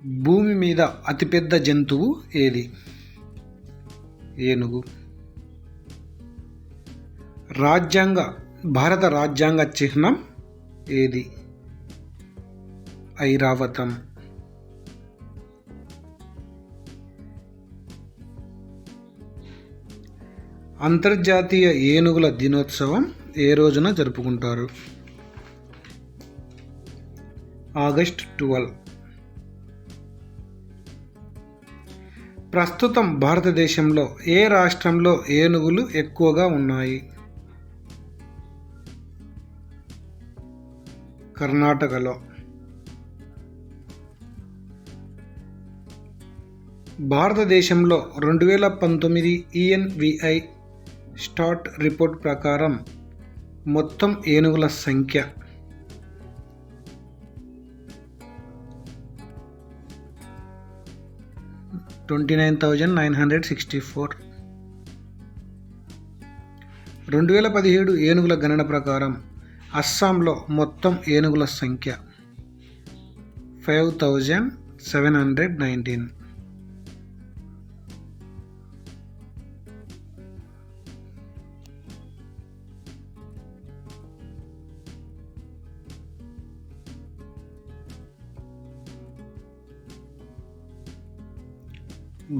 భూమి మీద అతిపెద్ద జంతువు ఏది? ఏనుగు. భారత రాజ్యాంగ చిహ్నం ఏది? ఐరావతం. అంతర్జాతీయ ఏనుగుల దినోత్సవం ఏ రోజున జరుపుకుంటారు? ఆగస్ట్ 12. ప్రస్తుతం భారతదేశంలో ఏ రాష్ట్రంలో ఏనుగులు ఎక్కువగా ఉన్నాయి? కర్ణాటకలో. భారతదేశంలో 2019 ENVI స్టాట్ రిపోర్ట్ ప్రకారం మొత్తం ఏనుగుల సంఖ్య 29,964. 2017 ఏనుగుల గణన ప్రకారం అస్సాంలో మొత్తం ఏనుగుల సంఖ్య 5,719.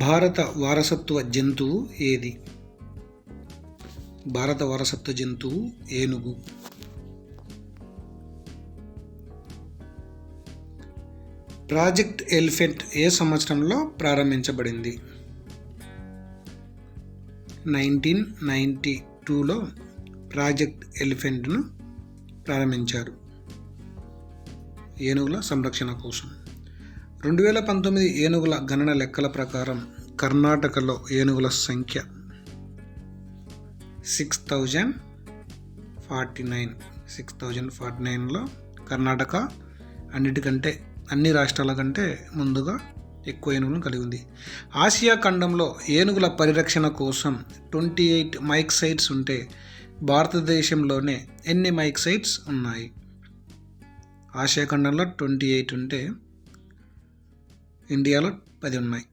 భారత వారసత్వ జంతువు ఏది? భారత వారసత్వ జంతువు ఏనుగు. ప్రాజెక్ట్ ఎలిఫెంట్ ఏ సంవత్సరంలో ప్రారంభించబడింది? 1992లో ప్రాజెక్ట్ ఎలిఫెంట్ను ప్రారంభించారు ఏనుగుల సంరక్షణ కోసం. 2019 ఏనుగుల గణన లెక్కల ప్రకారం కర్ణాటకలో ఏనుగుల సంఖ్య 6,049లో కర్ణాటక అన్ని రాష్ట్రాల కంటే ముందుగా ఎక్కువ ఏనుగులను కలిగి ఉంది. ఆసియా ఖండంలో ఏనుగుల పరిరక్షణ కోసం 28 మైక్ సైట్స్ ఉంటే భారతదేశంలోనే ఎన్ని మైక్ సైట్స్ ఉన్నాయి? ఆసియా ఖండంలో 28 ఉంటే ఇండియాలో 10 ఉన్నాయి.